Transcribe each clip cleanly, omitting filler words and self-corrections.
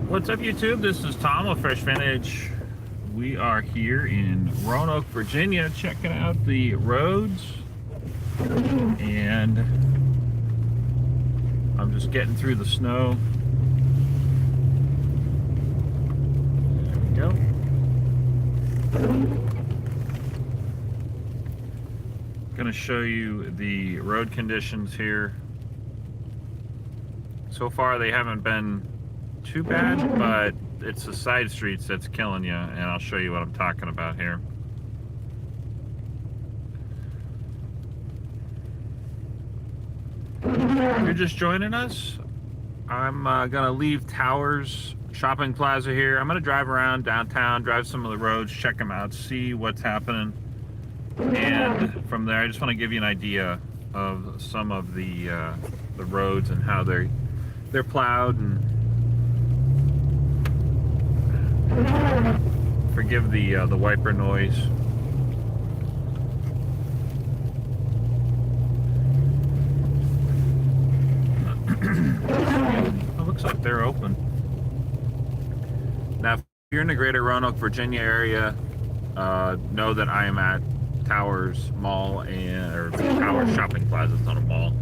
What's up, YouTube? This is Tom with Fresh Vintage. We are here in Roanoke, Virginia, checking out the roads, and I'm just getting through the snow. There we go. Going to show you the road conditions here. So far they haven't been too bad, but it's the side streets that's killing you, and I'll show you what I'm talking about here. If you're just joining us, I'm gonna leave Towers Shopping Plaza here. I'm gonna drive around downtown, drive some of the roads, check them out, see what's happening, and from there I just want to give you an idea of some of the roads and how they're plowed. And forgive the wiper noise. It looks like they're open. Now, if you're in the greater Roanoke, Virginia area, know that I am at Towers Mall or Towers Shopping Plaza. It's not a mall.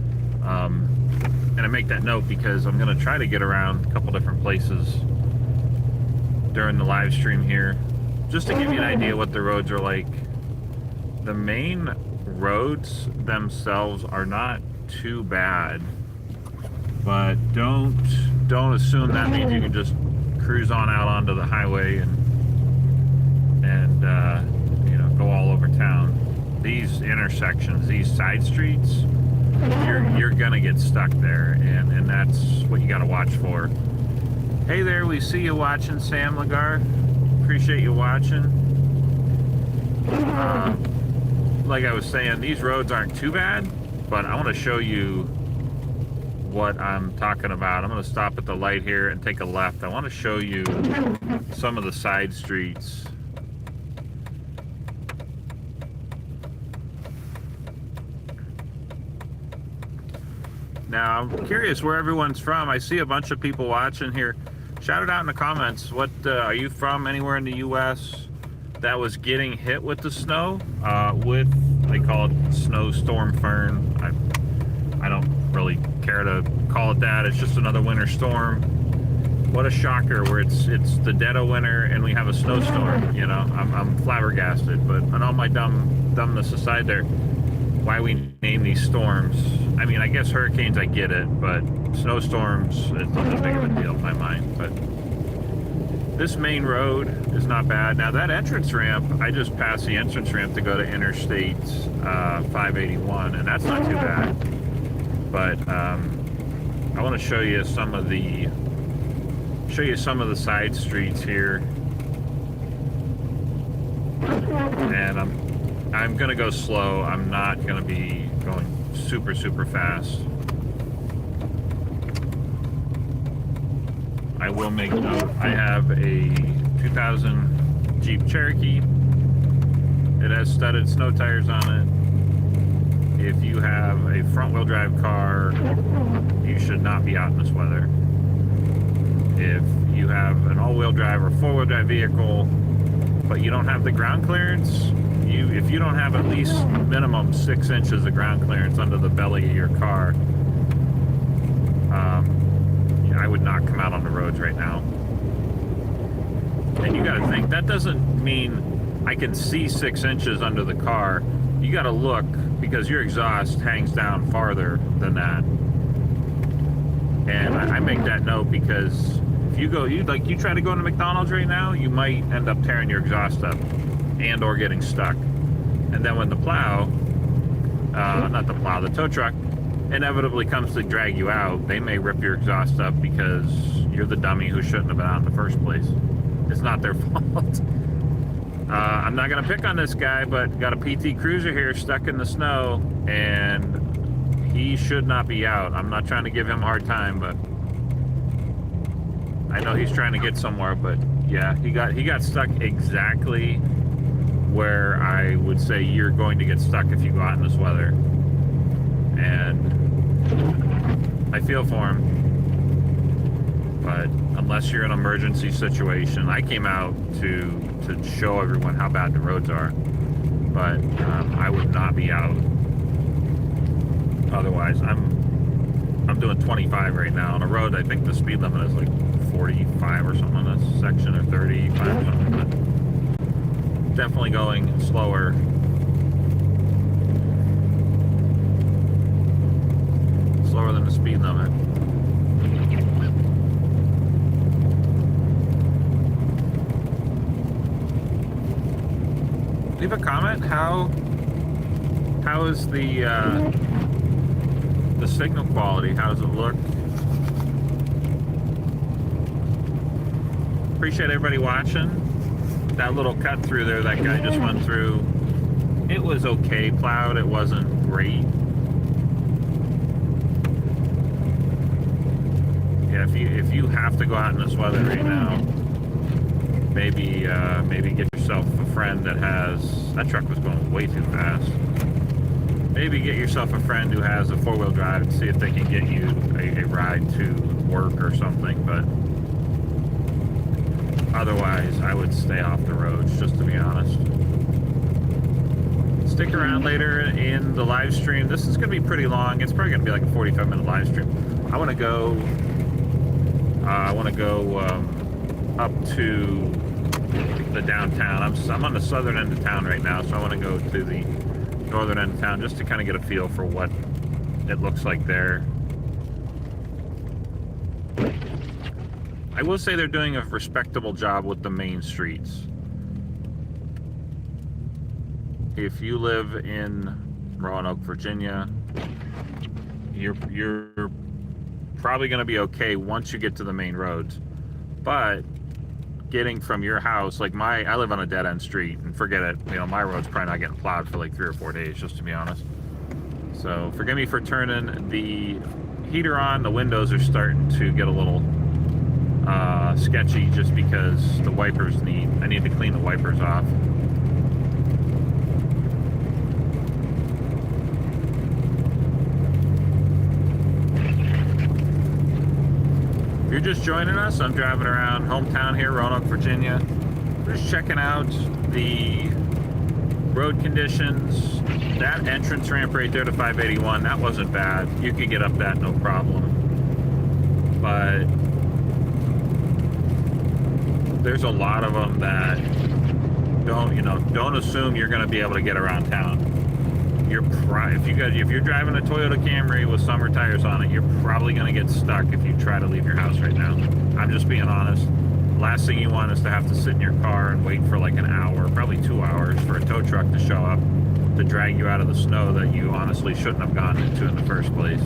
And I make that note because I'm going to try to get around a couple different places during the live stream here, just to give you an idea what the roads are like. The main roads themselves are not too bad, but don't assume that means you can just cruise on out onto the highway and you know, go all over town. These intersections, these side streets, you're gonna get stuck there, and that's what you got to watch for. Hey there, we see you watching, Sam Lagar. Appreciate you watching. Like I was saying, these roads aren't too bad, but I want to show you what I'm talking about. I'm going to stop at the light here and take a left. I want to show you some of the side streets. Now, I'm curious where everyone's from. I see a bunch of people watching here. Shout it out in the comments. What are you from? Anywhere in the U.S. that was getting hit with the snow? They call it snowstorm Fern. I don't really care to call it that. It's just another winter storm. What a shocker! Where it's the dead of winter and we have a snowstorm. You know, I'm flabbergasted. But on all my dumbness aside, there, why we name these storms? I mean, I guess hurricanes, I get it, but snowstorms, it's not that big of a deal in my mind. But this main road is not bad. Now that entrance ramp, I just passed the entrance ramp to go to Interstate 581, and that's not too bad. But I want to show you some of the side streets here, and I'm gonna go slow. I'm not gonna be going super fast. I will make note, I have a 2000 Jeep Cherokee. It has studded snow tires on it. If you have a front wheel drive car, you should not be out in this weather. if you have an all-wheel drive or four-wheel drive vehicle, but you don't have the ground clearance, if you don't have at least minimum 6 inches of ground clearance under the belly of your car, I would not come out on the roads right now. And you got to think, that doesn't mean I can see 6 inches under the car. You got to look, because your exhaust hangs down farther than that. And I make that note because if you try to go into McDonald's right now, you might end up tearing your exhaust up and or getting stuck. And then when the plow, the tow truck inevitably comes to drag you out, they may rip your exhaust up because you're the dummy who shouldn't have been out in the first place. It's not their fault. I'm not going to pick on this guy, but got a PT Cruiser here stuck in the snow, and he should not be out. I'm not trying to give him a hard time, but I know he's trying to get somewhere. But yeah, he got stuck exactly where I would say you're going to get stuck if you go out in this weather. And I feel for him. But unless you're in an emergency situation, I came out to show everyone how bad the roads are. But I would not be out. Otherwise, I'm doing 25 right now on a road. I think the speed limit is like 45 or something on this section, or 35 or something. But definitely going slower. Slower than the speed limit. Leave a comment. How is the signal quality? How does it look? Appreciate everybody watching. That little cut through there that guy just went through, it was okay plowed. It wasn't great. Yeah, if you have to go out in this weather right now, maybe get yourself a friend that that truck was going way too fast. Maybe get yourself a friend who has a four-wheel drive and see if they can get you a ride to work or something. But otherwise, I would stay off the roads, just to be honest. Stick around later in the live stream. This is going to be pretty long. It's probably going to be like a 45-minute live stream. I want to go up to the downtown. I'm on the southern end of town right now, so I want to go to the northern end of town just to kind of get a feel for what it looks like there. I will say they're doing a respectable job with the main streets. If you live in Roanoke, Virginia, you're probably going to be okay once you get to the main roads. But getting from your house, like I live on a dead-end street, and forget it, my road's probably not getting plowed for like 3 or 4 days, just to be honest. So forgive me for turning the heater on. The windows are starting to get a little sketchy just because the wipers I need to clean the wipers off. If you're just joining us, I'm driving around hometown here, Roanoke, Virginia. We're just checking out the road conditions. That entrance ramp right there to 581, that wasn't bad. You could get up that no problem. But there's a lot of them that don't assume you're going to be able to get around town. If you're driving a Toyota Camry with summer tires on it, you're probably going to get stuck if you try to leave your house right now. I'm just being honest. Last thing you want is to have to sit in your car and wait for like an hour, probably 2 hours, for a tow truck to show up to drag you out of the snow that you honestly shouldn't have gone into in the first place.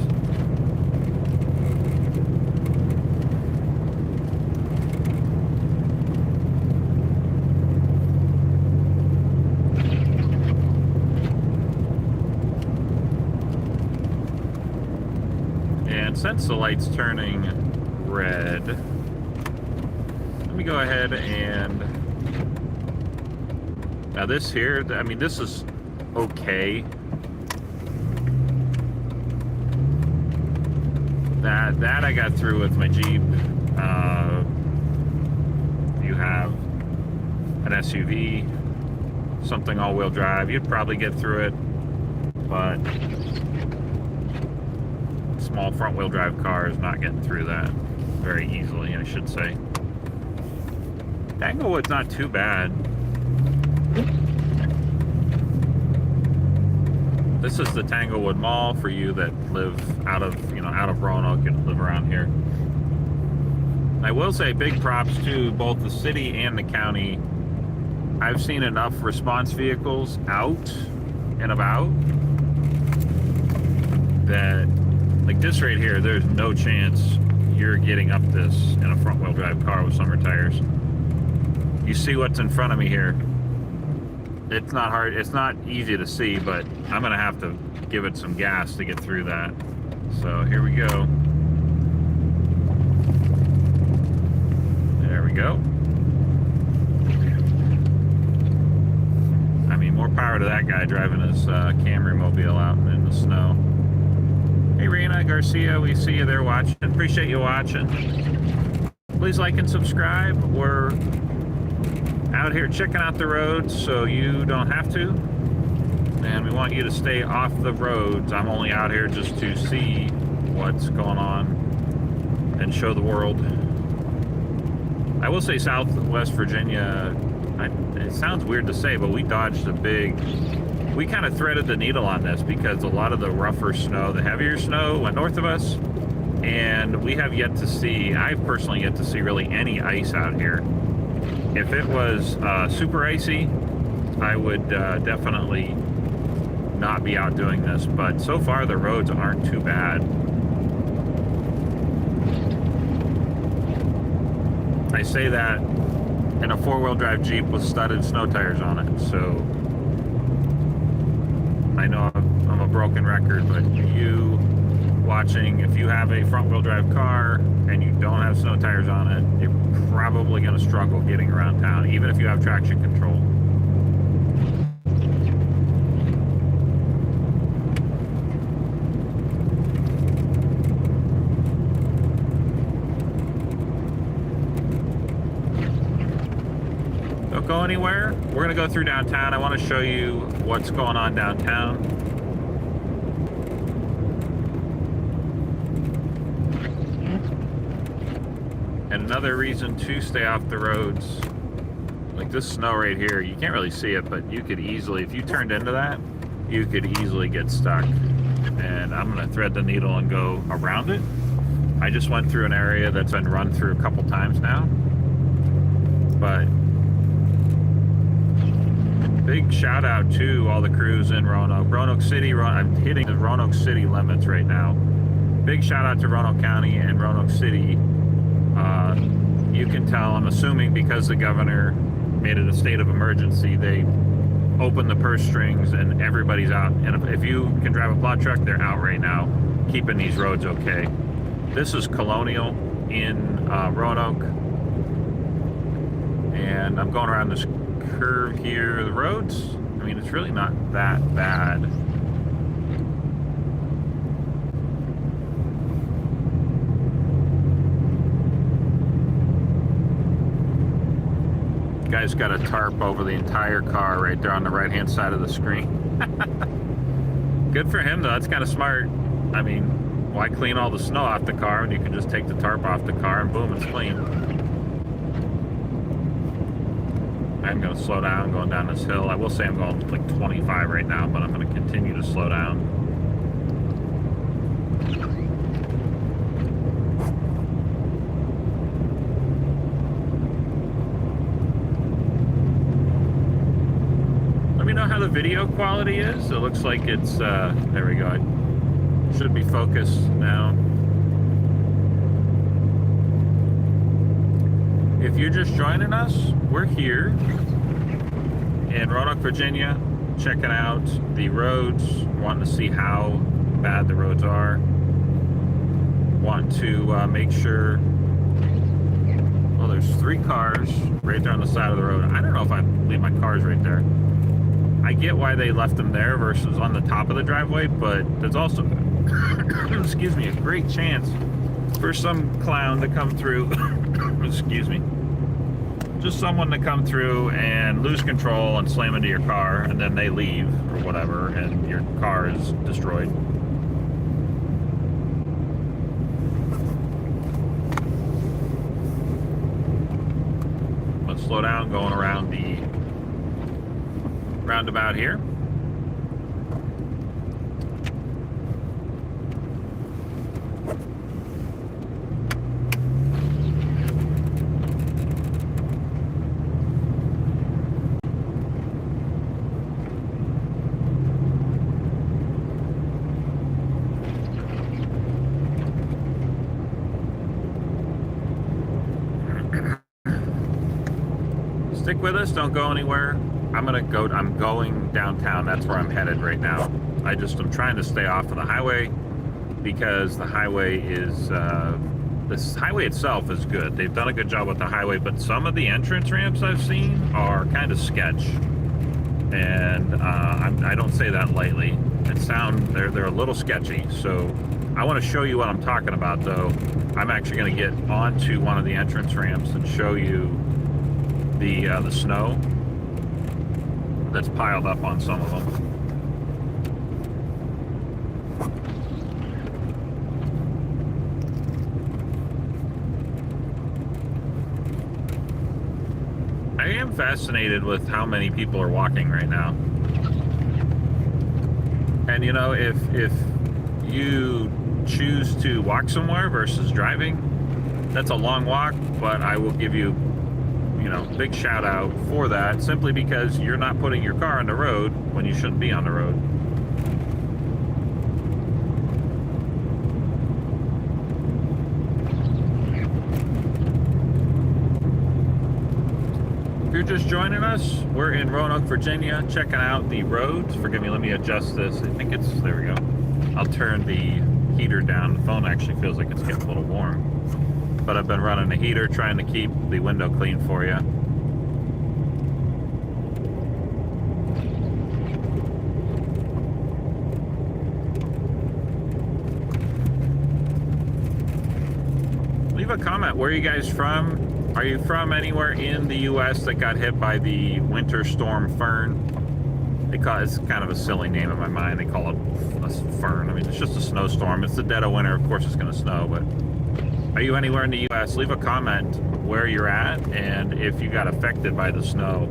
Since the light's turning red, let me go ahead and now this here, I mean, this is okay. That I got through with my Jeep you have an SUV, something all-wheel drive, you'd probably get through it, but small front-wheel drive car is not getting through that very easily, I should say. Tanglewood's not too bad. This is the Tanglewood Mall for you that live out of Roanoke and live around here. I will say big props to both the city and the county. I've seen enough response vehicles out and about that, like this right here, there's no chance you're getting up this in a front-wheel drive car with summer tires. You see what's in front of me here. It's not hard, it's not easy to see, but I'm gonna have to give it some gas to get through that. So here we go. There we go. I mean, more power to that guy driving his Camry mobile out in the snow. Hey Rena Garcia, we see you there watching. Appreciate you watching. Please like and subscribe. We're out here checking out the roads so you don't have to. And we want you to stay off the roads. I'm only out here just to see what's going on and show the world. I will say Southwest Virginia, it sounds weird to say, but we dodged we kind of threaded the needle on this because a lot of the rougher snow, the heavier snow went north of us, and we have yet to see, I've personally yet to see really any ice out here. If it was super icy, I would definitely not be out doing this, but so far the roads aren't too bad. I say that in a four-wheel drive Jeep with studded snow tires on it, so I know I'm a broken record, but you watching, if you have a front-wheel drive car and you don't have snow tires on it, you're probably going to struggle getting around town, even if you have traction control. Don't go anywhere. We're going to go through downtown. I want to show you what's going on downtown. And another reason to stay off the roads, like this snow right here, you can't really see it, but you could easily, if you turned into that, you could easily get stuck. And I'm going to thread the needle and go around it. I just went through an area that's been run through a couple times now. But big shout out to all the crews in Roanoke City. I'm hitting the Roanoke City limits right now. Big shout out to Roanoke County and Roanoke City. You can tell, I'm assuming because the governor made it a state of emergency, they opened the purse strings and everybody's out. And if you can drive a plow truck, they're out right now, keeping these roads okay. This is Colonial in Roanoke. And I'm going around this curve here. The roads, I mean, it's really not that bad. Guy's got a tarp over the entire car right there on the right hand side of the screen. Good for him though, that's kind of smart. I mean, why clean all the snow off the car when you can just take the tarp off the car and boom, it's clean. I'm going to slow down going down this hill. I will say I'm going like 25 right now, but I'm going to continue to slow down. Let me know how the video quality is. It looks like it's, there we go. It should be focused now. If you're just joining us, we're here in Roanoke, Virginia, checking out the roads, wanting to see how bad the roads are, want to make sure, well, there's 3 cars right there on the side of the road. I don't know if I leave my cars right there. I get why they left them there versus on the top of the driveway, but there's also, excuse me, a great chance for some clown to come through, excuse me, Just someone to come through and lose control and slam into your car, and then they leave or whatever, and your car is destroyed. Let's slow down going around the roundabout here. Stick with us, don't go anywhere. I'm going downtown. That's where I'm headed right now. I'm trying to stay off of the highway because the highway is, this highway itself is good. They've done a good job with the highway, but some of the entrance ramps I've seen are kind of sketch. And I don't say that lightly. They're a little sketchy. So I want to show you what I'm talking about though. I'm actually going to get onto one of the entrance ramps and show you the snow that's piled up on some of them. I am fascinated with how many people are walking right now. And you know, if you choose to walk somewhere versus driving, that's a long walk, but I will give you, big shout out for that, simply because you're not putting your car on the road when you shouldn't be on the road. If you're just joining us, we're in Roanoke, Virginia, checking out the roads. Forgive me, let me adjust this. I think there we go. I'll turn the heater down. The phone actually feels like it's getting a little warm. But I've been running the heater, trying to keep the window clean for you. Leave a comment. Where are you guys from? Are you from anywhere in the U.S. that got hit by the winter storm Fern? It's kind of a silly name in my mind. They call it a Fern. I mean, it's just a snowstorm. It's the dead of winter. Of course it's going to snow, but are you anywhere in the U.S.? Leave a comment where you're at and if you got affected by the snow.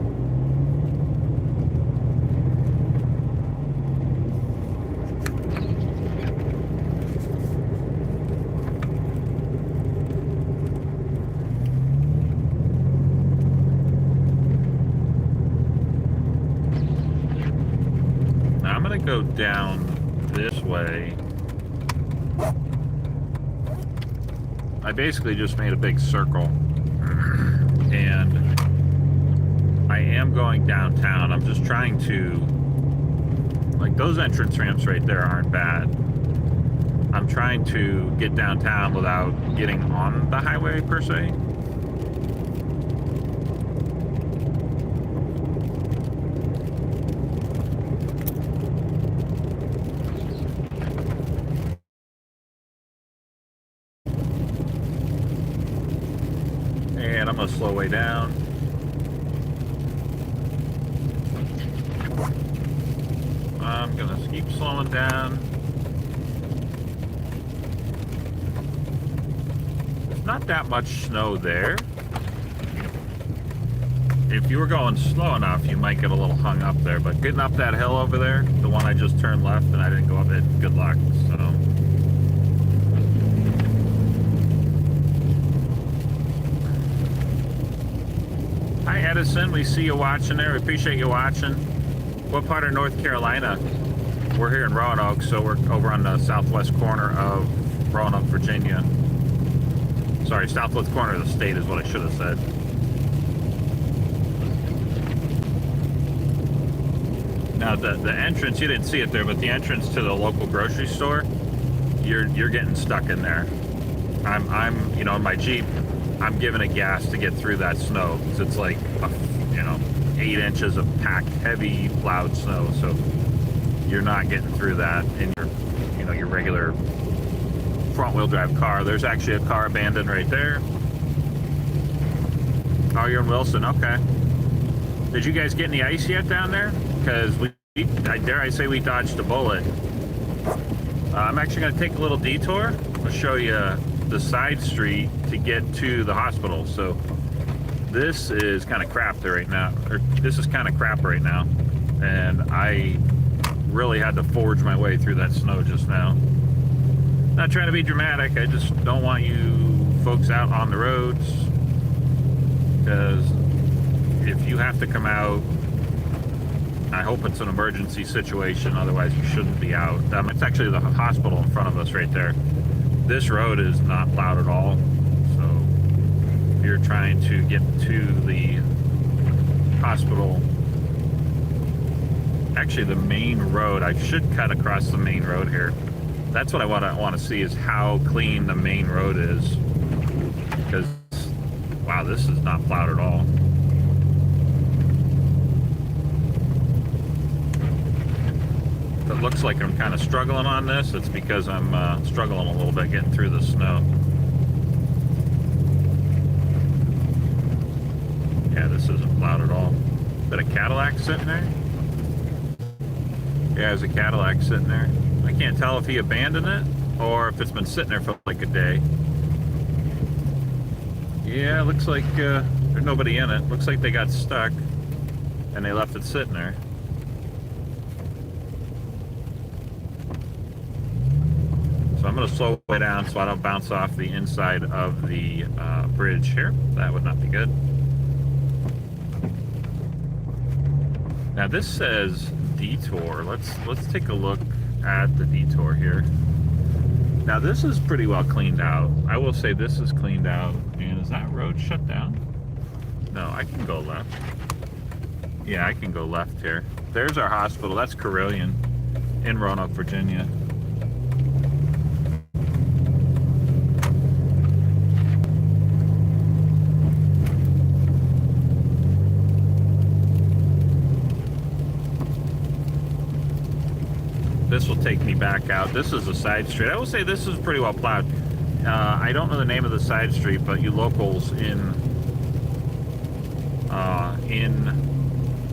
Now I'm going to go down this way. I basically just made a big circle, and I am going downtown. I'm just trying to, like, those entrance ramps right there aren't bad. I'm trying to get downtown without getting on the highway per se. And I'm going to slow way down. I'm going to keep slowing down. There's not that much snow there. If you were going slow enough, you might get a little hung up there. But getting up that hill over there, the one I just turned left and I didn't go up it, good luck. So. Hi Edison, we see you watching there. We appreciate you watching. What part of North Carolina? We're here in Roanoke, so we're over on the southwest corner of Roanoke, Virginia. Sorry, southwest corner of the state is what I should have said. Now the entrance, you didn't see it there, but the entrance to the local grocery store, you're getting stuck in there. I'm in my Jeep, I'm giving it gas to get through that snow because it's like 8 inches of packed heavy plowed snow, so you're not getting through that in your regular front wheel drive car. There's actually a car abandoned right there. Oh, you're in Wilson. Okay. Did you guys get any ice yet down there? Because dare I say we dodged a bullet. I'm actually going to take a little detour. I'll show you the side street to get to the hospital. So this is kind of crap there right now. Or this is kind of crap right now. And I really had to forge my way through that snow just now. Not trying to be dramatic. I just don't want you folks out on the roads. Because if you have to come out, I hope it's an emergency situation, otherwise you shouldn't be out. It's actually the hospital in front of us right there. This road is not plowed at all, so if you're trying to get to the hospital, actually the main road, I should cut across the main road here. That's what I want to see, is how clean the main road is, because wow, this is not plowed at all. It looks like I'm kind of struggling on this. It's because I'm struggling a little bit getting through the snow. Yeah, this isn't plowed at all. Is that a Cadillac sitting there? Yeah, there's a Cadillac sitting there. I can't tell if he abandoned it or if it's been sitting there for like a day. Yeah, it looks like there's nobody in it. Looks like they got stuck and they left it sitting there. So I'm going to slow way down so I don't bounce off the inside of the bridge here. That would not be good. Now this says detour. Let's take a look at the detour here. Now this is pretty well cleaned out. I will say this is cleaned out. And is that road shut down? No, I can go left. Yeah, I can go left here. There's our hospital. That's Carilion in Roanoke, Virginia. This will take me back out. This is a side street. I will say this is pretty well plowed. I don't know the name of the side street, but you locals in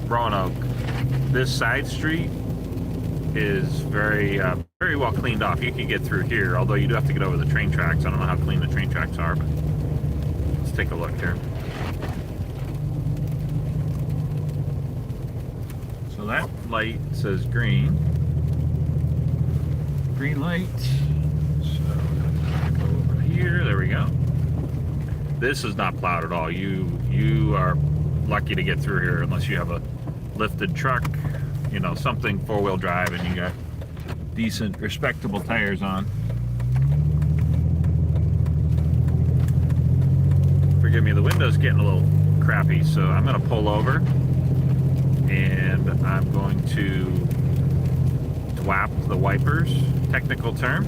Roanoke, this side street is very well cleaned off. You can get through here, although you do have to get over the train tracks. I don't know how clean the train tracks are, but let's take a look here. So that light says green. Green light. So go over here. There we go. This is not plowed at all. You are lucky to get through here unless you have a lifted truck, you know, something four-wheel drive, and you got decent, respectable tires on. Forgive me, the window's getting a little crappy, so I'm going to pull over and I'm going to twap the wipers, technical term.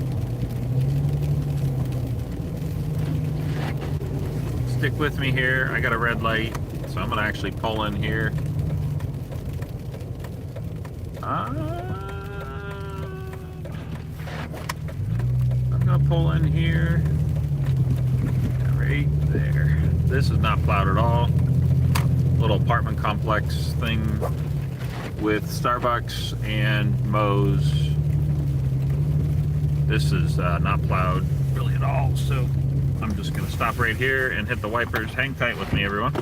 Stick with me here. I got a red light, so I'm going to actually pull in here. I'm going to pull in here. Right there. This is not plowed at all. Little apartment complex thing with Starbucks and Moe's. This is not plowed really at all, so I'm just going to stop right here and hit the wipers. Hang tight with me, everyone.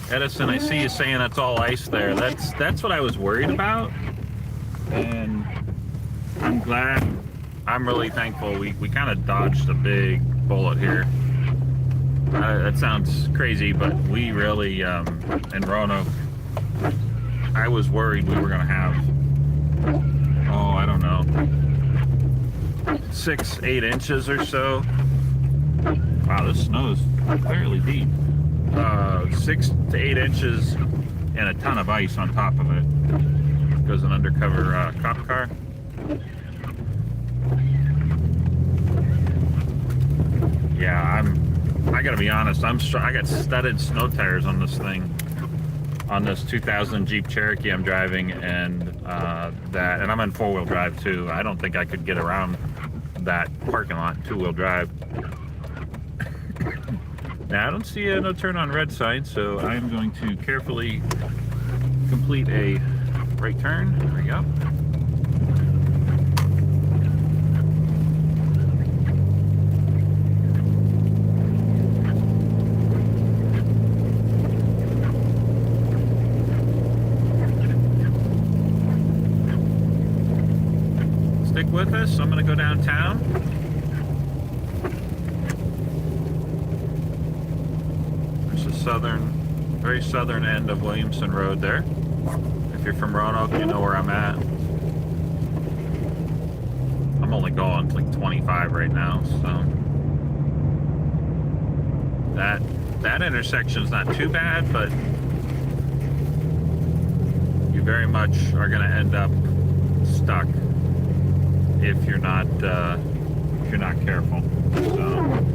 Edison, I see you saying that's all ice there. That's what I was worried about, and I'm glad. I'm really thankful we kind of dodged a big bullet here. That sounds crazy, but we really in Roanoke, I was worried we were gonna have, oh, I don't know, 6-8 inches or so. Wow, this snow is fairly deep. 6 to 8 inches and a ton of ice on top of it. Goes an undercover cop car. Yeah, I gotta be honest, I got studded snow tires on this thing, on this 2000 Jeep Cherokee I'm driving, and and I'm in 4-wheel drive too. I don't think I could get around that parking lot in 2-wheel drive. Now I don't see a no turn on red sign, so I'm going to carefully complete a right turn. There we go. Stick with us. I'm going to go downtown. Very southern end of Williamson Road there. If you're from Roanoke, you know where I'm at. I'm only going like 25 right now, so that intersection's not too bad, but you very much are going to end up stuck if you're not careful. So.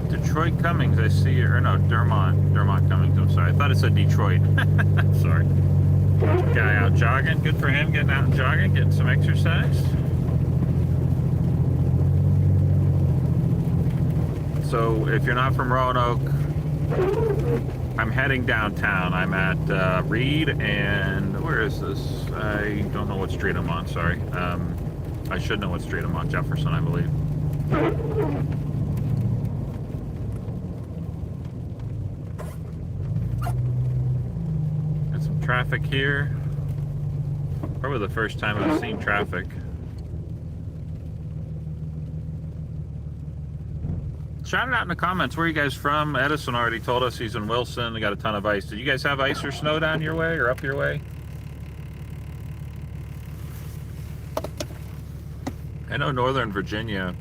Detroit Cummings, I see, or no, Dermont Cummings, I'm sorry. I thought it said Detroit. Sorry. Guy out jogging, good for him, getting out and jogging, getting some exercise. So if you're not from Roanoke, I'm heading downtown. I'm at Reed and, where is this? I don't know what street I'm on, sorry. I should know what street I'm on, Jefferson, I believe. Traffic here. Probably the first time I've seen traffic. Shout it out in the comments. Where are you guys from? Edison already told us he's in Wilson. We got a ton of ice. Did you guys have ice or snow down your way or up your way? I know Northern Virginia.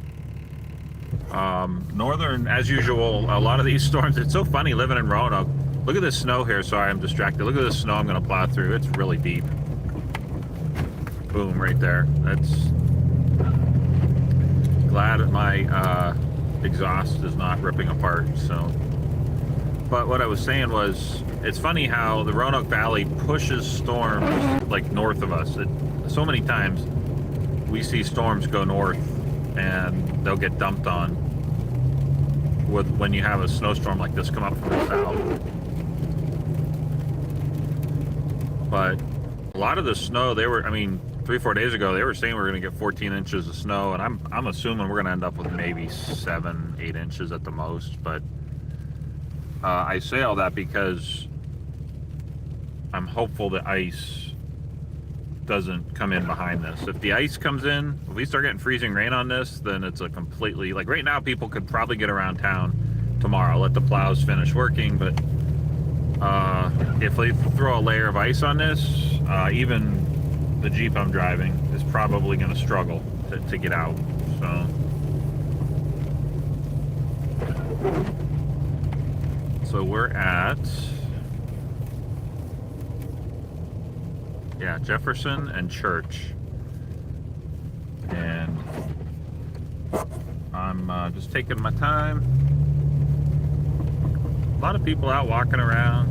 Northern, as usual, a lot of these storms. It's so funny living in Roanoke. Look at this snow here. Sorry, I'm distracted. Look at this snow I'm going to plow through. It's really deep. Boom, right there. That's... Glad my exhaust is not ripping apart, so... But what I was saying was, it's funny how the Roanoke Valley pushes storms, like, north of us. So many times, we see storms go north, and they'll get dumped on when you have a snowstorm like this come up from the south. But a lot of the snow, they were, I mean, 3-4 days ago, they were saying we're going to get 14 inches of snow, and I'm assuming we're going to end up with maybe 7-8 inches at the most. But I say all that because I'm hopeful the ice doesn't come in behind this. If the ice comes in, if we start getting freezing rain on this, then it's a completely, like right now, people could probably get around town tomorrow, let the plows finish working, but if they throw a layer of ice on this, even the Jeep I'm driving is probably going to struggle to get out. So we're at, yeah, Jefferson and Church, and I'm just taking my time. A lot of people out walking around.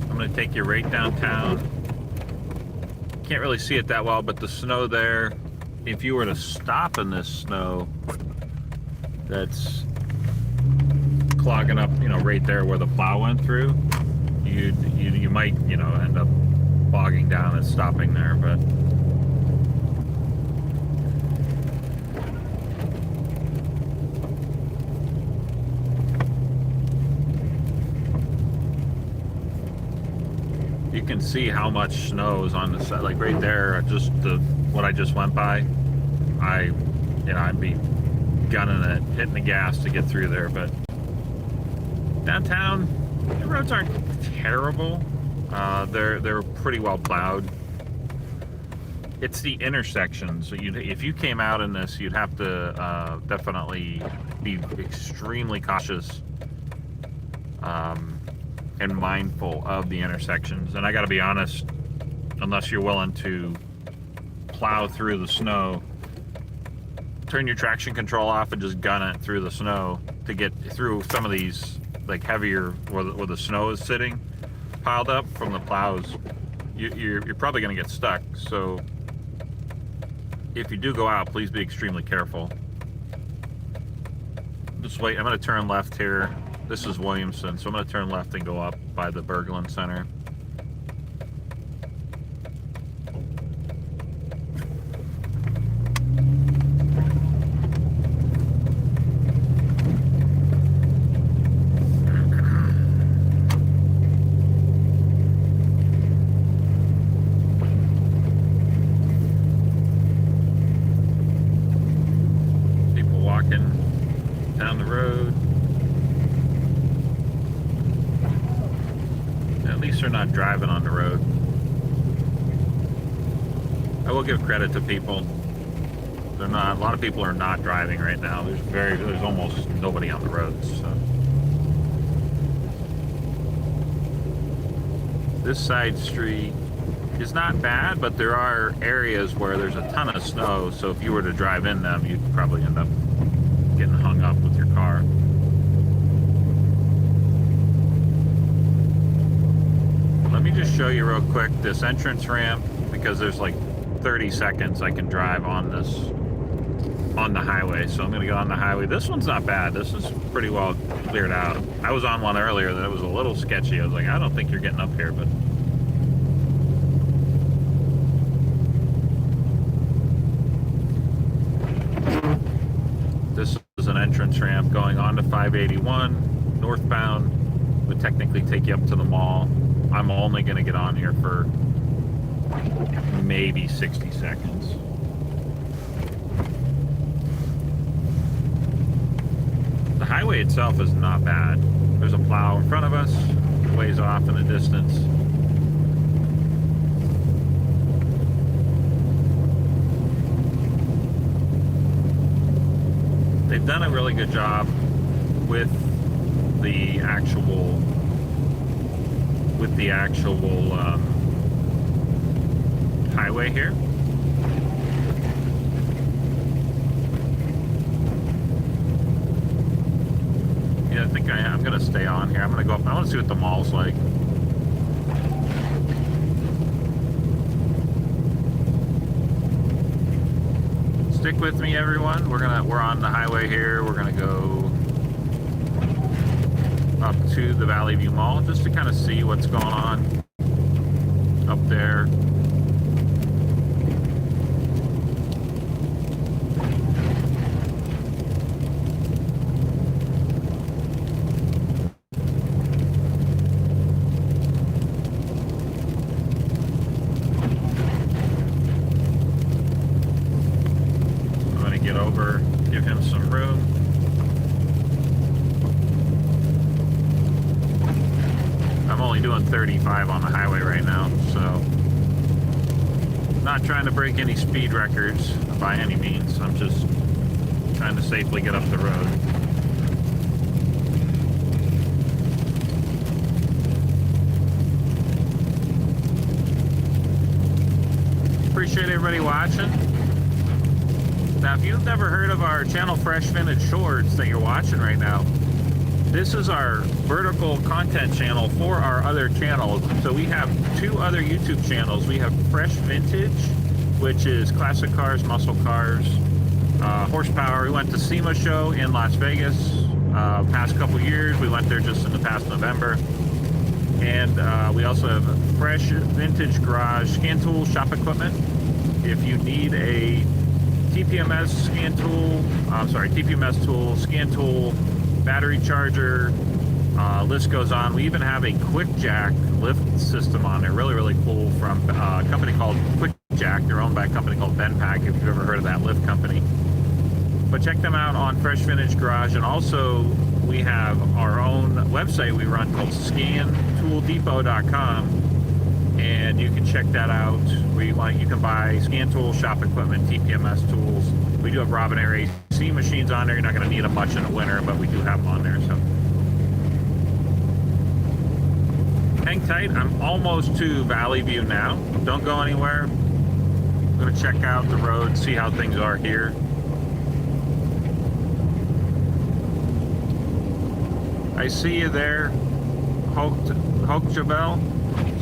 I'm going to take you right downtown. Can't really see it that well, but the snow there, if you were to stop in this snow, that's clogging up, you know, right there where the plow went through, you might, you know, end up bogging down and stopping there. But you you can see how much snow is on the side. Like right there, just what I just went by. I'd be gunning it, hitting the gas to get through there. But downtown, the roads aren't terrible. They're pretty well plowed. It's the intersections. So if you came out in this, you'd have to definitely be extremely cautious and mindful of the intersections. And I got to be honest, unless you're willing to plow through the snow, turn your traction control off and just gun it through the snow to get through some of these like heavier where the snow is sitting piled up from the plows, you're probably going to get stuck. So if you do go out, please be extremely careful. Just wait. I'm going to turn left here. This is Williamson, so I'm going to turn left and go up by the Berglund Center. Down the road. At least they're not driving on the road. I will give credit to people. They're not. A lot of people are not driving right now. There's almost nobody on the roads. So. This side street is not bad, but there are areas where there's a ton of snow. So if you were to drive in them, you'd probably end up getting hung up with your car. Let me just show you real quick this entrance ramp, because there's like 30 seconds I can drive on the highway. So I'm gonna go on the highway. This one's not bad. This is pretty well cleared out. I was on one earlier that was a little sketchy. I was like, I don't think you're getting up here, but this is an entrance ramp going on to 581 northbound. Would technically take you up to the mall. I'm only going to get on here for maybe 60 seconds. The highway itself is not bad. There's a plow in front of us, ways off in the distance. They've done a really good job with the actual highway here. Yeah, I think I'm going to stay on here. I'm going to go up. I want to see what the mall's like. Stick with me, everyone. We're on the highway here. We're gonna go up to the Valley View Mall just to kind of see what's going on up there. Get over, give him some room. I'm only doing 35 on the highway right now, so not trying to break any speed records by any means. I'm just trying to safely get up the road. Appreciate everybody watching. Now, if you've never heard of our channel Fresh Vintage Shorts that you're watching right now, this is our vertical content channel for our other channels. So we have two other YouTube channels. We have Fresh Vintage, which is classic cars, muscle cars, horsepower. We went to SEMA show in Las Vegas past couple years. We went there just in the past November. And we also have Fresh Vintage Garage Scan Tool Shop Equipment. If you need a TPMS scan tool, TPMS tool, scan tool, battery charger, List goes on. We even have a quick jack lift system on there. Really, really cool, from a company called Quick Jack. They're owned by a company called Benpack, if you've ever heard of that lift company. But check them out on Fresh Vintage Garage. And also, we have our own website we run called scantooldepot.com. And you can check that out. You can buy scan tools, shop equipment, TPMS tools. We do have Robin Air AC machines on there. You're not going to need them much in the winter, but we do have them on there. So hang tight. I'm almost to Valley View now. Don't go anywhere. I'm going to check out the road, see how things are here. I see you there, Hochjabel.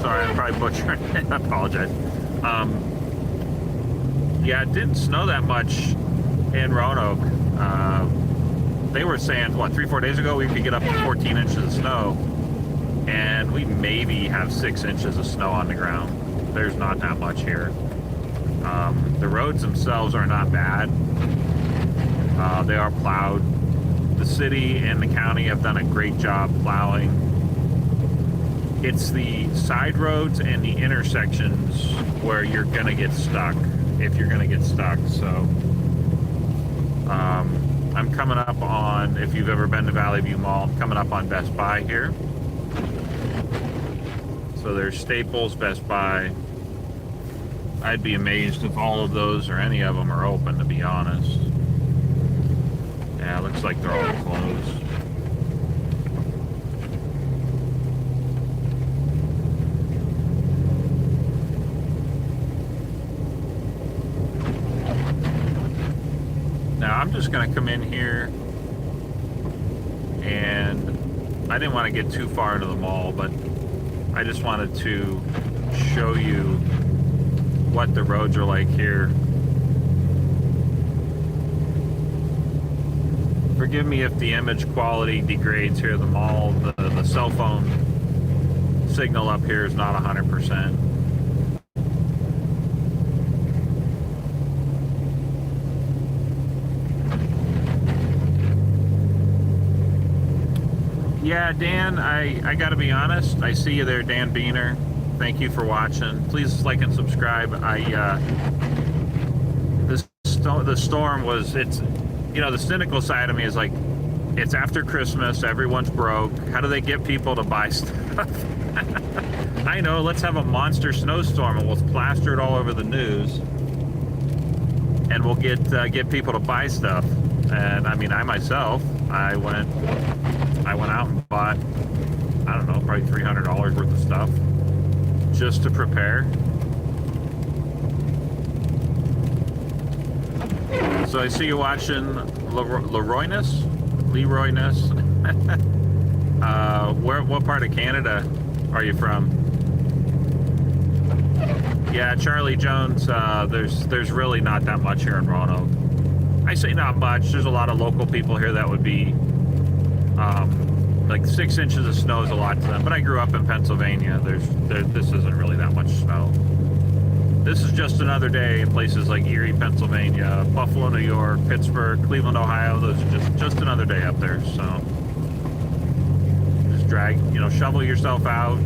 Sorry, I'm probably butchering it. I apologize. Yeah, it didn't snow that much in Roanoke. They were saying, what, 3-4 days ago we could get up to 14 inches of snow, and we maybe have 6 inches of snow on the ground. There's not that much here. The roads themselves are not bad. They are plowed. The city and the county have done a great job plowing. It's the side roads and the intersections where you're gonna get stuck, if you're gonna get stuck. So I'm coming up on, if you've ever been to Valley View Mall, I'm coming up on Best Buy here. So there's Staples, Best Buy. I'd be amazed if all of those or any of them are open, to be honest. Yeah, it looks like they're all closed. Now I'm just going to come in here, and I didn't want to get too far into the mall, but I just wanted to show you what the roads are like here. Forgive me if the image quality degrades here. The mall, the cell phone signal up here is not 100%. Yeah, Dan, I gotta be honest, I see you there, Dan Beener. Thank you for watching. Please like and subscribe. The storm was, the cynical side of me is like, it's after Christmas, everyone's broke. How do they get people to buy stuff? I know, let's have a monster snowstorm and we'll plaster it all over the news, and we'll get people to buy stuff. And I mean, I myself, I went out and bought, I don't know, probably $300 worth of stuff just to prepare. So I see you watching Leroyness. What part of Canada are you from? Yeah, Charlie Jones, there's really not that much here in Roanoke. I say not much. There's a lot of local people here that would be, like 6 inches of snow is a lot to them. But I grew up in Pennsylvania. This isn't really that much snow. This is just another day in places like Erie, Pennsylvania, Buffalo, New York, Pittsburgh, Cleveland, Ohio. Those are just another day up there. So just shovel yourself out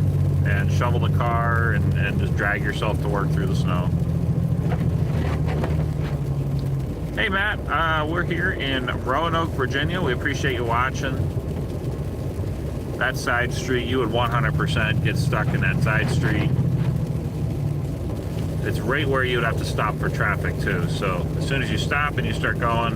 and shovel the car and just drag yourself to work through the snow. Hey Matt, we're here in Roanoke, Virginia. We appreciate you watching. That side street, you would 100% get stuck in that side street. It's right where you would have to stop for traffic too. So as soon as you stop and you start going,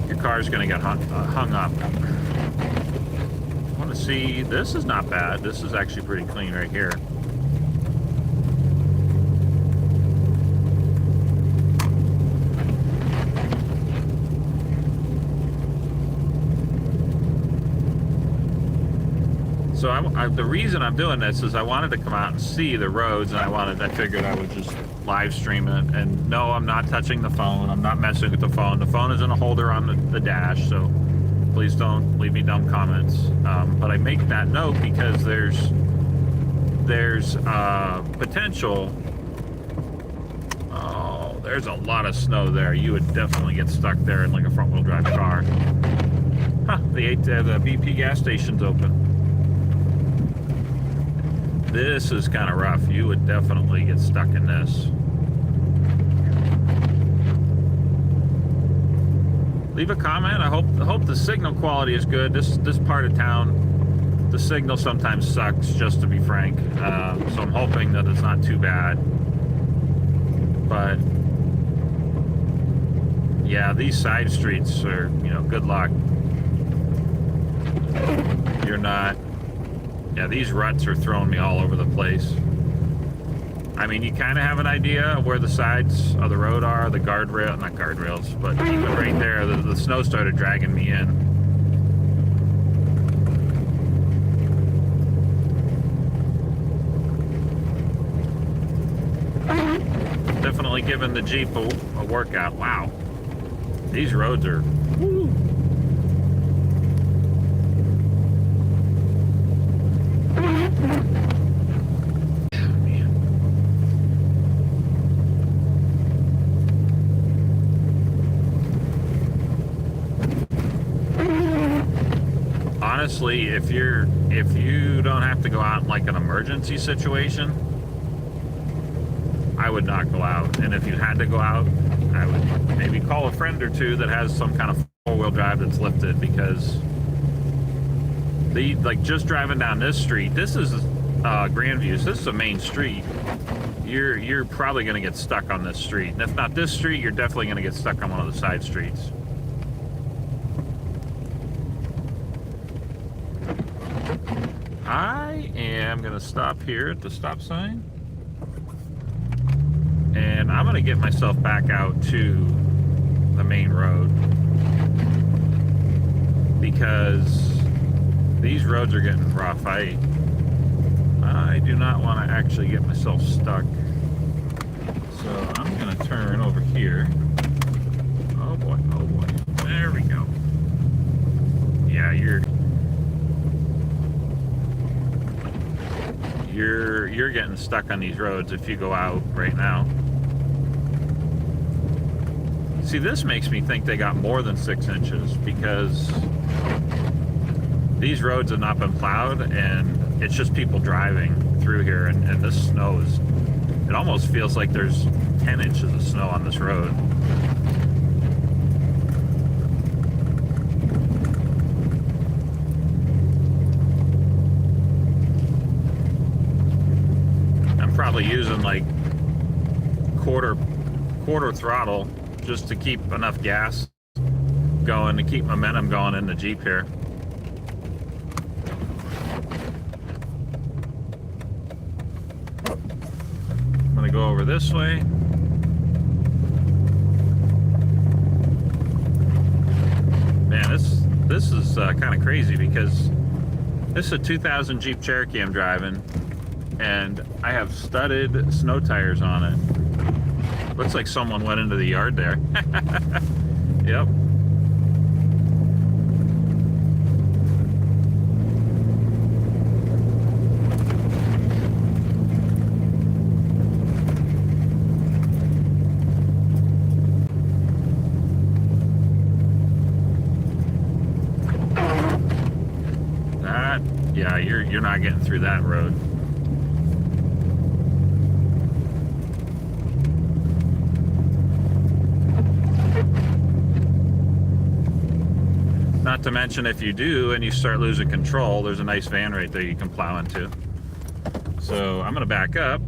your car's gonna get hung up. I want to see, this is not bad. This is actually pretty clean right here. So the reason I'm doing this is I wanted to come out and see the roads, and I figured I would just live stream it. And no, I'm not touching the phone. I'm not messing with the phone. The phone is in a holder on the dash, so please don't leave me dumb comments. But I make that note because there's potential. Oh, there's a lot of snow there. You would definitely get stuck there in like a front-wheel drive car. Huh, the BP gas station's open. This is kind of rough. You would definitely get stuck in this. Leave a comment. I hope the signal quality is good. This part of town, the signal sometimes sucks, just to be frank. So I'm hoping that it's not too bad. But yeah, these side streets are, you know, good luck. You're not. Yeah, these ruts are throwing me all over the place. I mean, you kind of have an idea of where the sides of the road are, the guardrail, not guardrails, but even right there, the snow started dragging me in. Definitely giving the Jeep a workout. Wow. These roads are, woo. Honestly, if you don't have to go out in like an emergency situation, I would not go out. And if you had to go out, I would maybe call a friend or two that has some kind of four-wheel drive that's lifted, because like just driving down this street, this is Grandview, so this is a main street. You're probably going to get stuck on this street, and if not this street, you're definitely going to get stuck on one of the side streets. I am going to stop here at the stop sign, and I'm going to get myself back out to the main road, because these roads are getting rough. I do not want to actually get myself stuck, so I'm going to turn over here. Oh boy, there we go. Yeah, you're getting stuck on these roads if you go out right now. See, this makes me think they got more than 6 inches, because these roads have not been plowed, and it's just people driving through here, and this snow is, it almost feels like there's 10 inches of snow on this road. Probably using like quarter throttle just to keep enough gas going, to keep momentum going in the Jeep here. I'm gonna go over this way. Man, this is kind of crazy, because this is a 2000 Jeep Cherokee I'm driving, and I have studded snow tires on it. Looks like someone went into the yard there. Yep. Yeah, you're not getting through that road. Not to mention, if you do and you start losing control, there's a nice van right there you can plow into. So I'm gonna back up.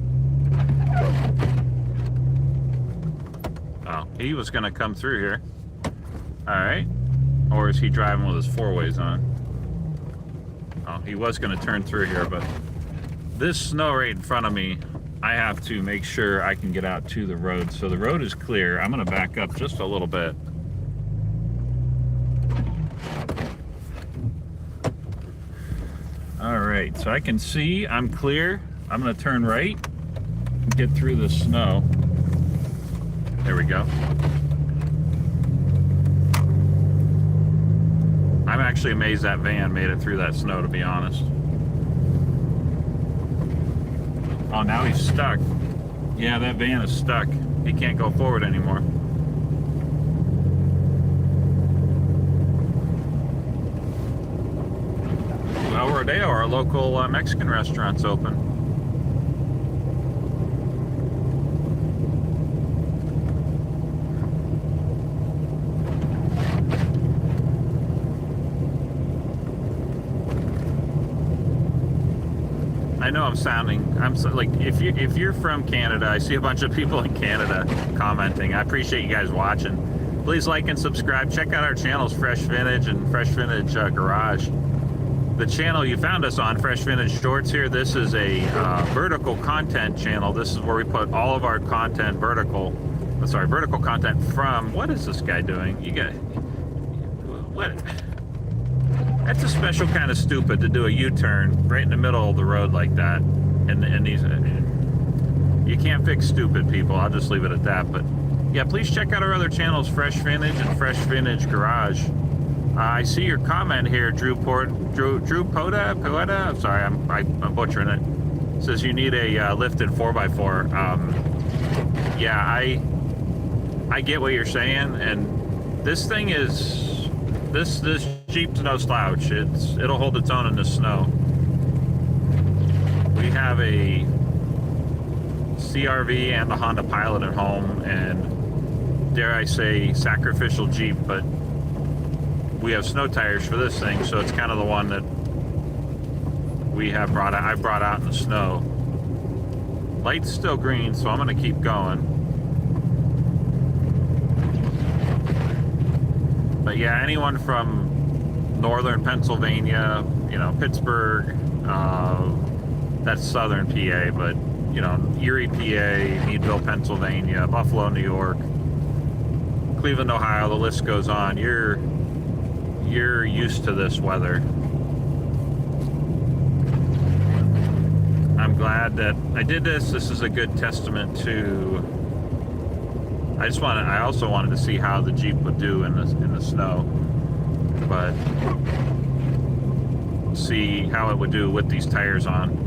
Oh, he was gonna come through here. All right. Or is he driving with his four-ways on? Oh, he was gonna turn through here, but this snow right in front of me, I have to make sure I can get out to the road. So the road is clear. I'm gonna back up just a little bit. All right, so I can see I'm clear. I'm gonna turn right, get through the snow. There we go. I'm actually amazed that van made it through that snow, to be honest. Oh, now he's stuck. Yeah, that van is stuck. He can't go forward anymore. Rodeo, our local Mexican restaurant's open. I know I'm so, like, if you're from Canada, I see a bunch of people in Canada commenting. I appreciate you guys watching. Please like and subscribe. Check out our channels, Fresh Vintage and Fresh Vintage Garage. The channel you found us on, Fresh Vintage Shorts here, this is a vertical content channel. This is where we put all of our content vertical content from, what is this guy doing? You got, what? That's a special kind of stupid to do a U-turn right in the middle of the road like that. And these, you can't fix stupid people. I'll just leave it at that. But yeah, please check out our other channels, Fresh Vintage and Fresh Vintage Garage. I see your comment here, Drew Poda. I'm sorry, I'm butchering it. It says you need a lifted 4x4. Yeah, I get what you're saying, and this thing is. This Jeep's no slouch. It'll hold its own in the snow. We have a CRV and the Honda Pilot at home, and dare I say sacrificial Jeep, but we have snow tires for this thing, so it's kind of the one that I've brought out in the snow. Light's still green, so I'm gonna keep going. But yeah, anyone from northern Pennsylvania, you know, Pittsburgh, that's southern PA, but, you know, Erie, PA, Meadville, Pennsylvania, Buffalo, New York, Cleveland, Ohio, the list goes on. You're used to this weather. I'm glad that I did this. This is a good testament to... I also wanted to see how the Jeep would do in the snow, but see how it would do with these tires on.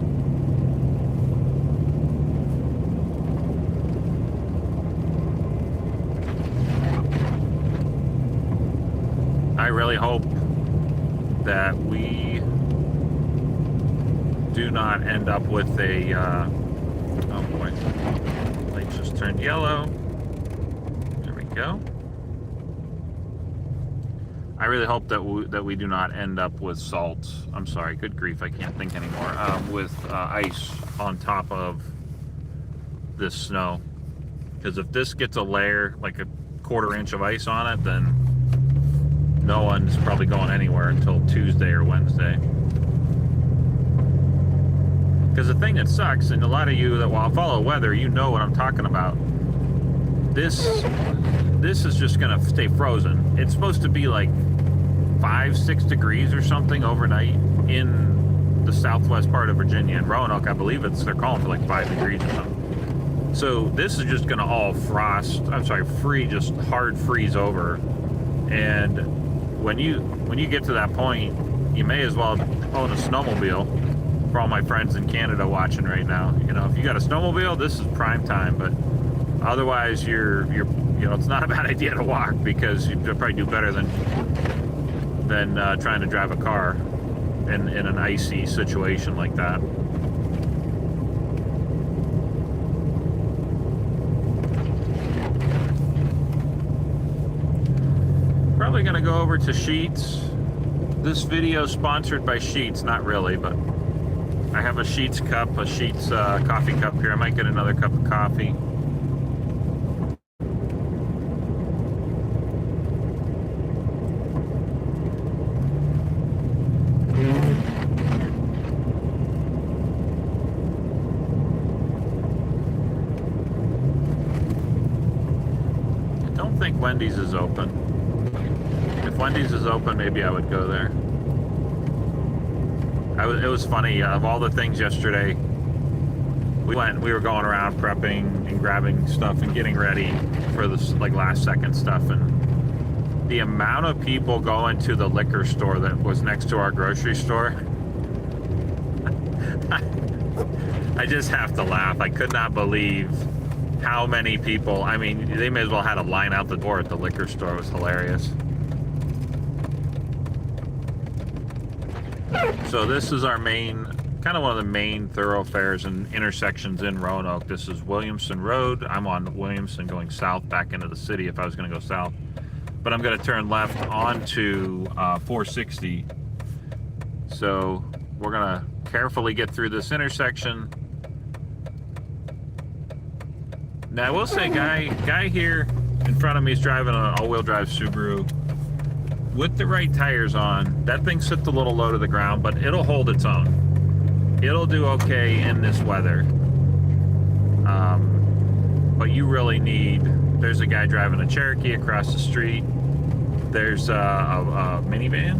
I really hope that we do not end up with a, oh boy, light just turned yellow. Go. I really hope that we do not end up with salt. I'm sorry, good grief, I can't think anymore. With ice on top of this snow, because if this gets a layer, like a 1/4 inch of ice on it, then no one's probably going anywhere until Tuesday or Wednesday. Because the thing that sucks, and a lot of you that follow weather, you know what I'm talking about. This is just gonna stay frozen. It's supposed to be like 5-6 degrees or something overnight in the southwest part of Virginia. And Roanoke, I believe they're calling for like 5 degrees or something. So this is just gonna all just hard freeze over. And when you get to that point, you may as well own a snowmobile. For all my friends in Canada watching right now, you know, if you got a snowmobile, this is prime time. But otherwise, you know, it's not a bad idea to walk, because you'd probably do better than trying to drive a car in an icy situation like that. Probably gonna go over to Sheets. This video is sponsored by Sheets, not really, but I have a Sheets cup, a Sheets coffee cup here. I might get another cup of coffee. I don't think Wendy's is open. If Wendy's is open, maybe I would go there. It was funny, of all the things yesterday, we were going around prepping and grabbing stuff and getting ready for this like last second stuff, and the amount of people going to the liquor store that was next to our grocery store, I just have to laugh. I could not believe how many people. I mean, they may as well had a line out the door at the liquor store. It was hilarious. So this is our main, kind of one of the main thoroughfares and intersections in Roanoke. This is Williamson Road. I'm on Williamson going south back into the city if I was going to go south. But I'm going to turn left onto 460. So we're going to carefully get through this intersection. Now I will say, guy here in front of me is driving an all-wheel drive Subaru with the right tires on. That thing sits a little low to the ground, but it'll hold its own. It'll do okay in this weather. But you really need, there's a guy driving a Cherokee across the street. There's a minivan.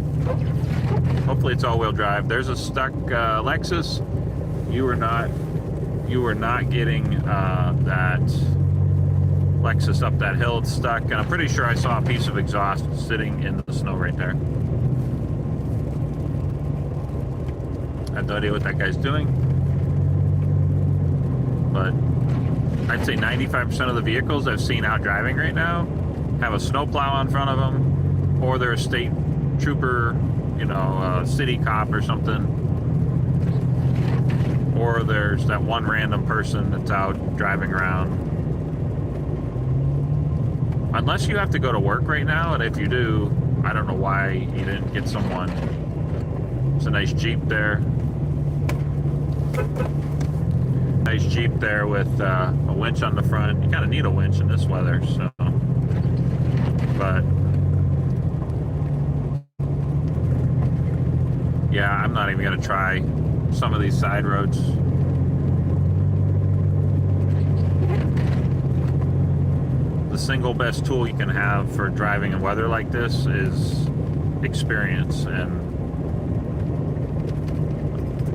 Hopefully it's all-wheel drive. There's a stuck Lexus. You were not getting that Lexus up that hill. It's stuck, and I'm pretty sure I saw a piece of exhaust sitting in the snow right there. I have no idea what that guy's doing, but I'd say 95% of the vehicles I've seen out driving right now have a snowplow in front of them, or they're a state trooper, you know, city cop or something, or there's that one random person that's out driving around. Unless you have to go to work right now, and if you do, I don't know why you didn't get someone. It's a nice Jeep there. Nice Jeep there with a winch on the front. You kind of need a winch in this weather, so. But yeah, I'm not even gonna try some of these side roads. The single best tool you can have for driving in weather like this is experience. And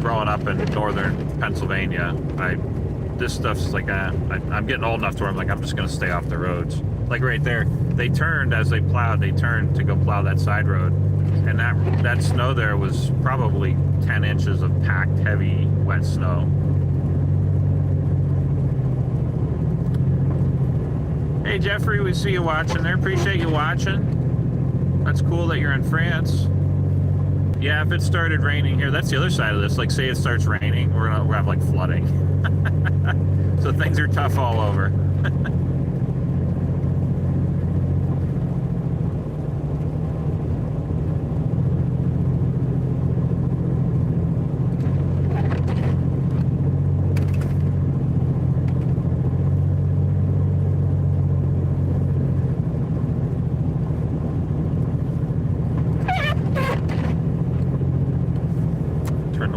growing up in northern Pennsylvania, this stuff's like, I'm getting old enough to where I'm like, I'm just gonna stay off the roads. Like right there, they turned as they plowed, they turned to go plow that side road. And that snow there was probably 10 inches of packed, heavy, wet snow. Hey Jeffrey, we see you watching there. Appreciate you watching. That's cool that you're in France. Yeah, if it started raining here, that's the other side of this. Like, say it starts raining, we're gonna have like flooding. So things are tough all over.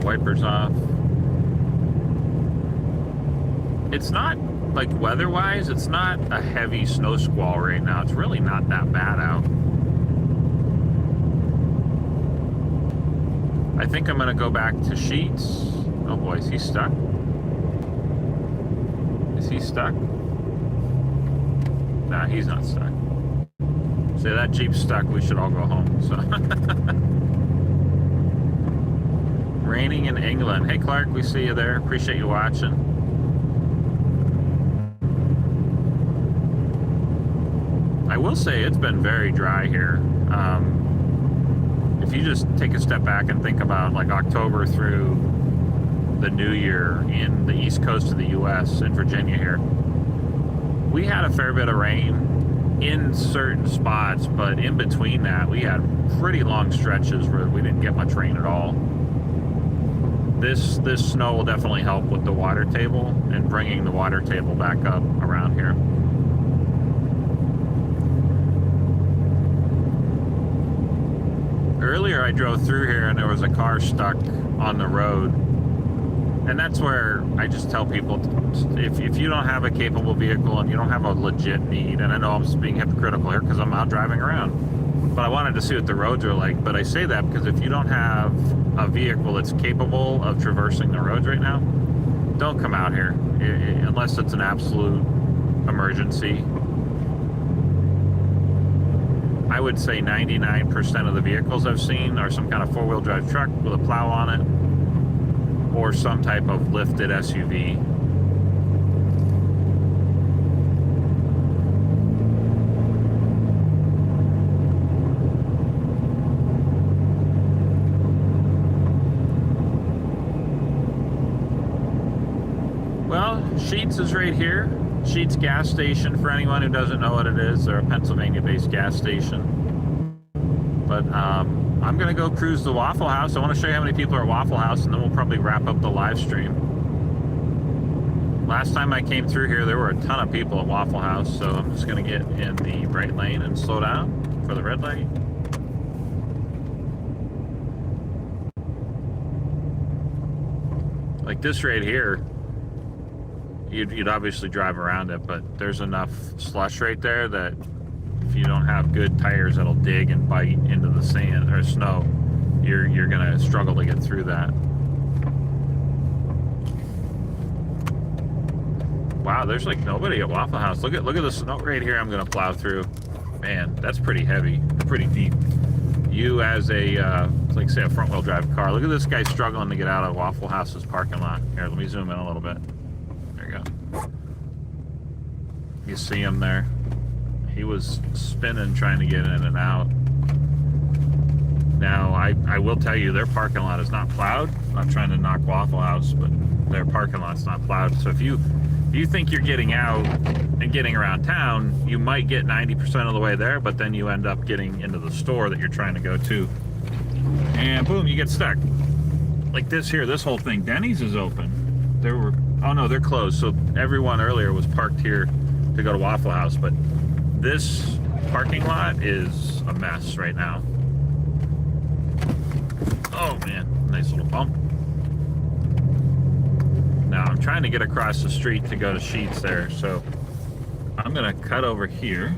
Wipers off. It's not, like, weather-wise, it's not a heavy snow squall right now. It's really not that bad out. I think I'm gonna go back to Sheets. Oh boy, is he stuck? Is he stuck? Nah, he's not stuck. Say that Jeep's stuck, we should all go home, so. Raining in England. Hey Clark, we see you there. Appreciate you watching. I will say it's been very dry here. If you just take a step back and think about like October through the new year in the east coast of the US, in Virginia here, we had a fair bit of rain in certain spots, but in between that we had pretty long stretches where we didn't get much rain at all. This snow will definitely help with the water table and bringing the water table back up around here. Earlier I drove through here and there was a car stuck on the road. And that's where I just tell people, if you don't have a capable vehicle and you don't have a legit need, and I know I'm being hypocritical here because I'm out driving around, but I wanted to see what the roads are like. But I say that because if you don't have a vehicle that's capable of traversing the roads right now, don't come out here unless it's an absolute emergency. I would say 99% of the vehicles I've seen are some kind of four-wheel drive truck with a plow on it, or some type of lifted SUV. Well, Sheetz is right here. Sheetz gas station, for anyone who doesn't know what it is. They're a Pennsylvania-based gas station. But I'm going to go cruise the Waffle House. I want to show you how many people are at Waffle House, and then we'll probably wrap up the live stream. Last time I came through here, there were a ton of people at Waffle House, so I'm just going to get in the right lane and slow down for the red light. Like this right here, you'd obviously drive around it, but there's enough slush right there that if you don't have good tires that'll dig and bite into the sand or snow, you're gonna struggle to get through that. Wow, there's like nobody at Waffle House. Look at the snow right here. I'm gonna plow through. Man, that's pretty heavy, pretty deep. You as a like say a front wheel drive car, look at this guy struggling to get out of Waffle House's parking lot. Here, let me zoom in a little bit. There you go. You see him there? He was spinning trying to get in and out. Now, I will tell you, their parking lot is not plowed. I'm not trying to knock Waffle House, but their parking lot's not plowed. So if you think you're getting out and getting around town, you might get 90% of the way there, but then you end up getting into the store that you're trying to go to. And boom, you get stuck. Like this here, this whole thing. Denny's is open. Oh no, they're closed. So everyone earlier was parked here to go to Waffle House, but this parking lot is a mess right now. Oh man, nice little bump. Now I'm trying to get across the street to go to Sheetz there, so I'm gonna cut over here.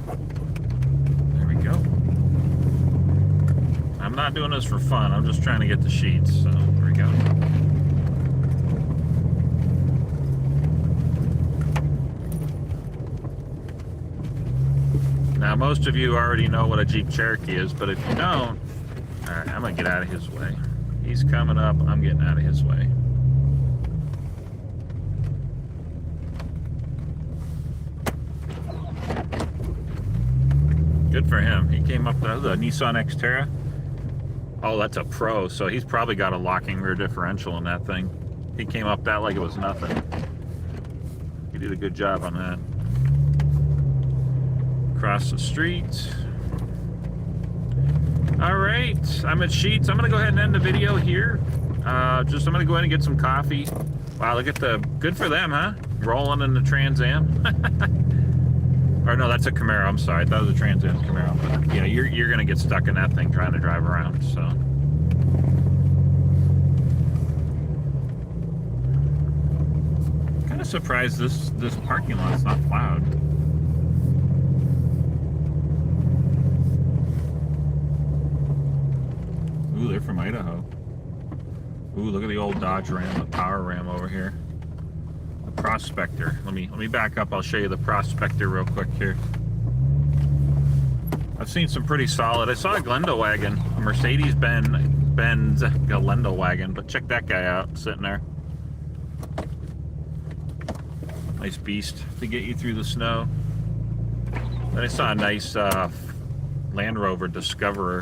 There we go. I'm not doing this for fun, I'm just trying to get to Sheetz, so there we go. Now most of you already know what a Jeep Cherokee is, but if you don't, alright, I'm gonna get out of his way. He's coming up, I'm getting out of his way. Good for him. He came up the Nissan Xterra. Oh, that's a Pro, so he's probably got a locking rear differential in that thing. He came up that like it was nothing. He did a good job on that. Across the street. All right, I'm at Sheetz. I'm gonna go ahead and end the video here. I'm gonna go ahead and get some coffee. Wow, look at good for them, huh? Rolling in the Trans Am. Or no, that's a Camaro. I'm sorry, that was a Trans Am Camaro. But yeah, you're gonna get stuck in that thing trying to drive around. So. Kind of surprised this parking lot's not plowed. Ooh, they're from Idaho. Ooh, look at the old Dodge Ram, the Power Ram over here. The Prospector. Let me back up. I'll show you the Prospector real quick here. I've seen some pretty solid. I saw a Glenda wagon, a Mercedes-Benz Glenda wagon, but check that guy out, sitting there. Nice beast to get you through the snow. Then I saw a nice Land Rover Discoverer.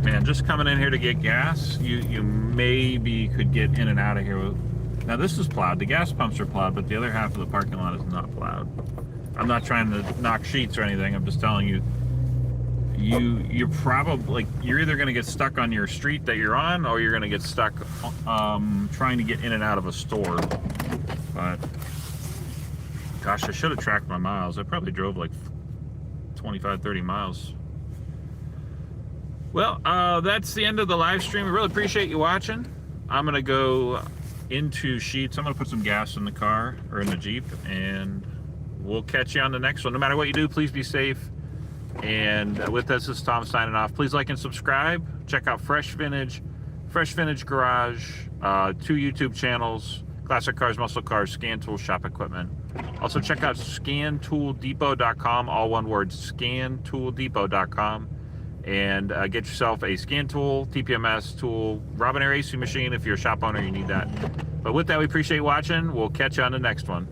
Man, just coming in here to get gas, you maybe could get in and out of here. Now this is plowed. The gas pumps are plowed, but the other half of the parking lot is not plowed. I'm not trying to knock Sheetz or anything. I'm just telling you, you're probably, you're either going to get stuck on your street that you're on, or you're going to get stuck trying to get in and out of a store. But gosh, I should have tracked my miles. I probably drove like 25, 30 miles. Well, that's the end of the live stream. I really appreciate you watching. I'm going to go into Sheetz. I'm going to put some gas in the car, or in the Jeep, and we'll catch you on the next one. No matter what you do, please be safe. And with this is Tom signing off. Please like and subscribe. Check out Fresh Vintage Garage, 2 YouTube channels, Classic Cars, Muscle Cars, Scan Tool, Shop Equipment. Also check out scantooldepot.com, all one word, scantooldepot.com. And get yourself a scan tool, TPMS tool, Robin Air AC machine. If you're a shop owner, you need that. But with that, we appreciate you watching. We'll catch you on the next one.